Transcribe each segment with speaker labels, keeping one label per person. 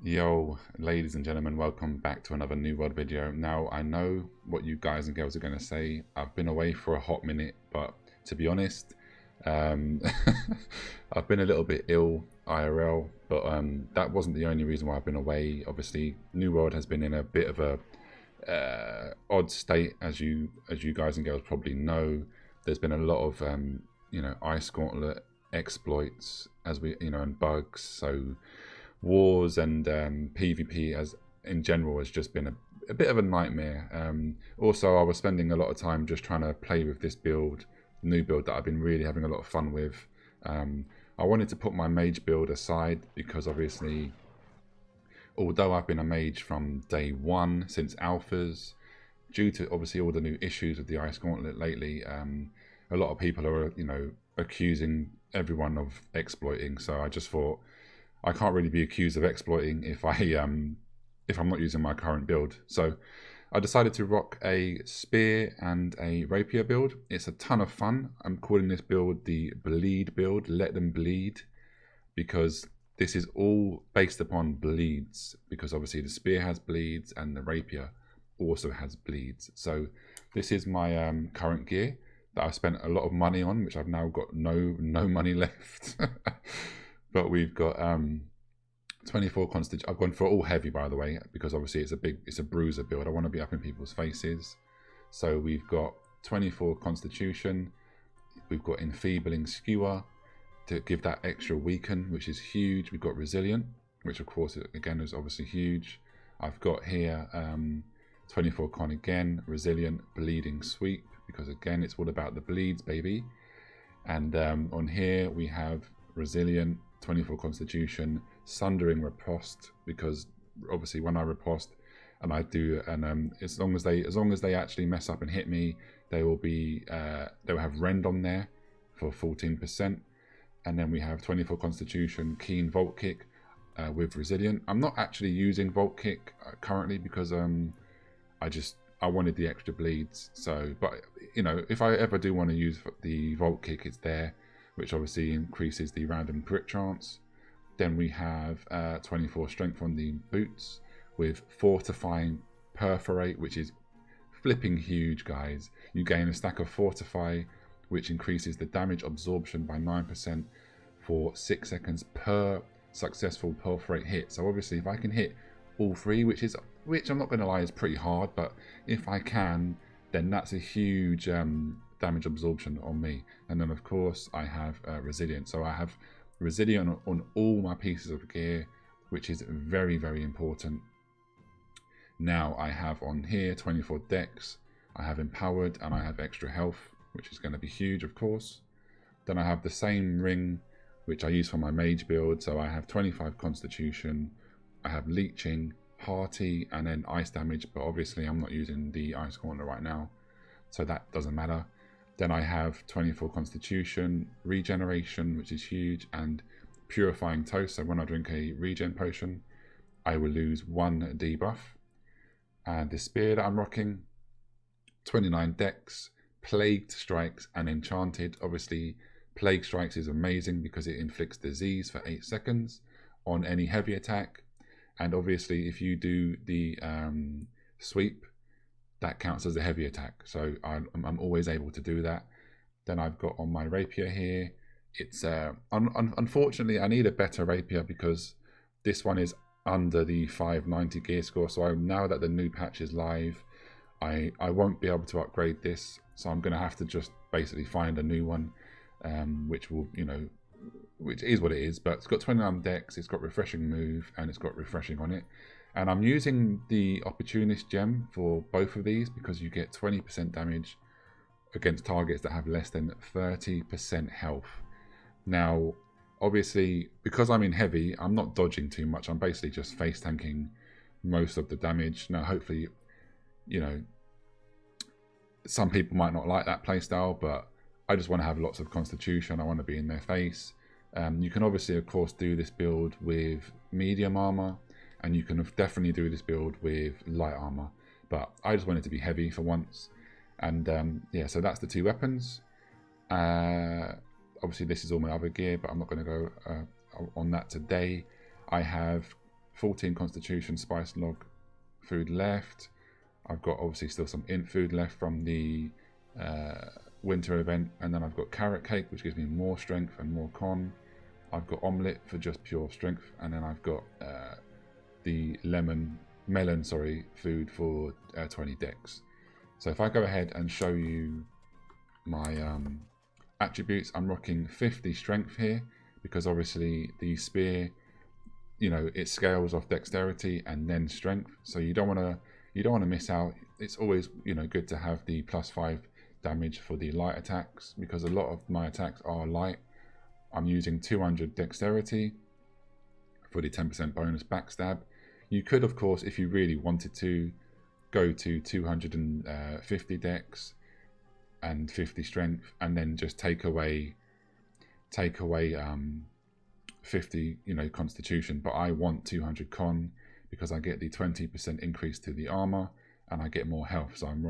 Speaker 1: Yo, ladies and gentlemen, welcome back to another New World video. Now, I know what you guys and girls are going to say. I've been away for a hot minute, but to be honest, I've been a little bit ill IRL, but that wasn't the only reason why I've been away. Obviously, New World has been in a bit of a odd state, as you guys and girls probably know. There's been a lot of Ice Gauntlet exploits, and bugs. So wars and PvP as in general has just been a bit of a nightmare. Also, I was spending a lot of time just trying to play with this build, new build that I've been really having a lot of fun with. I wanted to put my mage build aside because obviously, although I've been a mage from day one since alphas, due to obviously all the new issues with the Ice Gauntlet lately, a lot of people are accusing everyone of exploiting. So I just thought, I can't really be accused of exploiting if I'm not using my current build. So I decided to rock a spear and a rapier build. It's a ton of fun. I'm calling this build the bleed build, let them bleed, because this is all based upon bleeds, because obviously the spear has bleeds and the rapier also has bleeds. So this is my current gear that I've spent a lot of money on, which I've now got no money left. But we've got 24 constitution. I've gone for all heavy, by the way, because obviously it's a bruiser build. I want to be up in people's faces. So we've got 24 constitution. We've got enfeebling skewer to give that extra weaken, which is huge. We've got resilient, which of course again is obviously huge. I've got here 24 con again, resilient, bleeding sweep, because again it's all about the bleeds, baby. And on here we have resilient, 24 constitution, sundering riposte, because obviously when I riposte and I do, and as long as they actually mess up and hit me, they will have rend on there for 14%. And then we have 24 constitution, keen vault kick with resilient. I'm not actually using vault kick currently because I wanted the extra bleeds. So, but if I ever do want to use the vault kick, it's there, which obviously increases the random crit chance. Then we have 24 strength on the boots with fortifying perforate, which is flipping huge, guys. You gain a stack of fortify, which increases the damage absorption by 9% for 6 seconds per successful perforate hit. So obviously if I can hit all three, which I'm not going to lie is pretty hard, but if I can, then that's a huge damage absorption on me. And then of course I have resilient. So I have resilient on all my pieces of gear, which is very, very important. Now I have on here 24 dex, I have empowered, and I have extra health, which is going to be huge, of course. Then I have the same ring, which I use for my mage build, so I have 25 constitution, I have leeching, hearty, and then ice damage, but obviously I'm not using the ice gauntlet right now, so that doesn't matter. Then I have 24 constitution, regeneration, which is huge, and purifying toast, so when I drink a regen potion, I will lose 1 debuff. And the spear that I'm rocking, 29 dex, plagued strikes, and enchanted. Obviously, plague strikes is amazing because it inflicts disease for 8 seconds on any heavy attack. And obviously, if you do the sweep, that counts as a heavy attack. So I'm always able to do that. Then I've got on my rapier here. It's unfortunately, I need a better rapier because this one is under the 590 gear score. So now that the new patch is live, I won't be able to upgrade this. So I'm going to have to just basically find a new one, which will, which is what it is. But it's got 29 dex, it's got refreshing move, and it's got refreshing on it. And I'm using the opportunist gem for both of these because you get 20% damage against targets that have less than 30% health. Now, obviously, because I'm in heavy, I'm not dodging too much. I'm basically just face tanking most of the damage. Now, hopefully, some people might not like that playstyle, but I just want to have lots of constitution. I want to be in their face. You can obviously, of course, do this build with medium armor, and you can definitely do this build with light armor. But I just want it to be heavy for once. And yeah, so that's the 2 weapons. Obviously, this is all my other gear, but I'm not going to go on that today. I have 14 constitution spice log food left. I've got obviously still some int food left from the winter event, and then I've got carrot cake, which gives me more strength and more con. I've got omelette for just pure strength, and then I've got the melon food for 20 dex. So if I go ahead and show you my attributes, I'm rocking 50 strength here because obviously the spear, it scales off dexterity and then strength, so you don't want to miss out. It's always good to have the +5 damage for the light attacks because a lot of my attacks are light. I'm using 200 dexterity for the 10% bonus backstab. You could, of course, if you really wanted to, go to 250 dex and 50 strength, and then just take away 50 constitution. But I want 200 con because I get the 20% increase to the armor and I get more health. So I've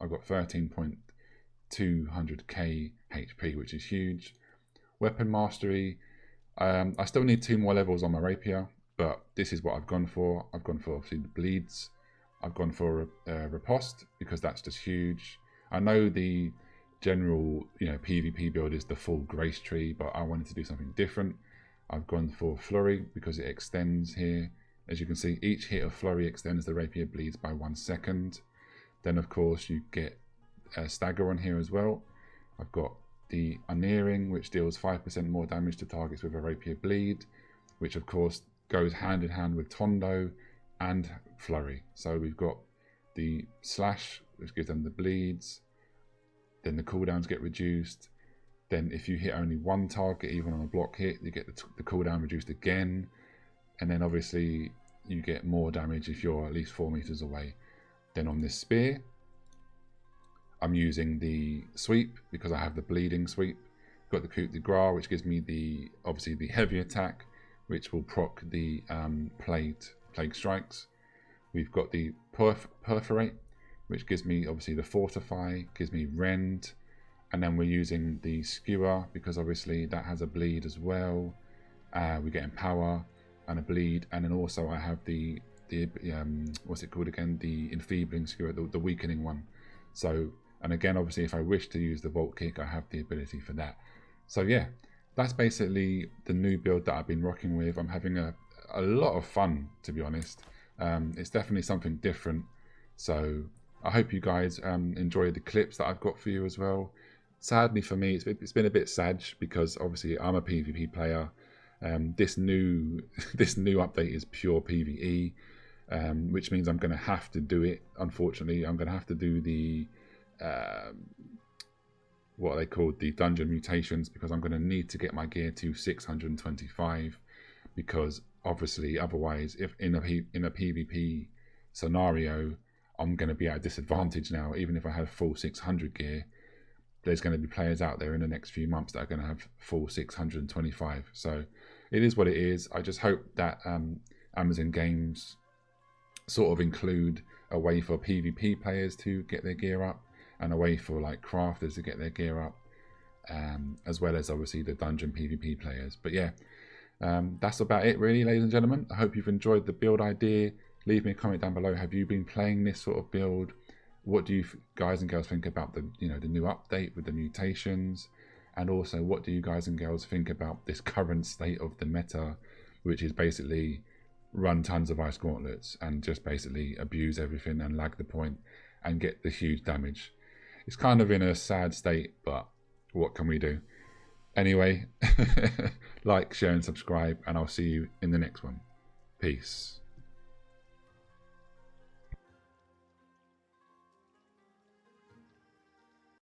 Speaker 1: got 13.200k HP, which is huge. Weapon mastery, I still need 2 more levels on my rapier, but this is what I've gone for. I've gone for obviously the bleeds. I've gone for riposte because that's just huge. I know the general PvP build is the full grace tree, but I wanted to do something different. I've gone for flurry because it extends here. As you can see, each hit of flurry extends the rapier bleeds by 1 second. Then of course you get a stagger on here as well. I've got the unearing, which deals 5% more damage to targets with a rapier bleed, which of course goes hand in hand with tondo and flurry. So we've got the slash, which gives them the bleeds, then the cooldowns get reduced. Then if you hit only 1 target, even on a block hit, you get the cooldown reduced again. And then obviously you get more damage if you're at least 4 meters away. Then on this spear, I'm using the sweep because I have the bleeding sweep. Got the coup de grace, which gives me obviously the heavy attack, which will proc the plague strikes. We've got the perforate, which gives me obviously the fortify, gives me rend, and then we're using the skewer because obviously that has a bleed as well. We get empower and a bleed, and then also I have the what's it called again? The enfeebling skewer, the weakening one. So, and again, obviously, if I wish to use the vault kick, I have the ability for that. So yeah, that's basically the new build that I've been rocking with. I'm having a lot of fun, to be honest. It's definitely something different. So I hope you guys enjoy the clips that I've got for you as well. Sadly for me, it's been a bit sad because obviously I'm a PvP player. This new update is pure PvE. which means I'm going to have to do it. Unfortunately, I'm going to have to do the what are they called, the dungeon mutations, because I'm going to need to get my gear to 625, because obviously otherwise, if in a PvP scenario, I'm going to be at a disadvantage now. Even if I have full 600 gear, there's going to be players out there in the next few months that are going to have full 625. So it is what it is. I just hope that Amazon Games sort of include a way for PvP players to get their gear up, and a way for like crafters to get their gear up, as well as obviously the dungeon PvP players. But yeah, that's about it really, ladies and gentlemen. I hope you've enjoyed the build idea. Leave me a comment down below. Have you been playing this sort of build? What do you guys and girls think about the the new update with the mutations? And also, what do you guys and girls think about this current state of the meta, which is basically run tons of ice gauntlets and just basically abuse everything and lag the point and get the huge damage? It's kind of in a sad state, but what can we do? Anyway, like, share and subscribe, and I'll see you in the next one. Peace.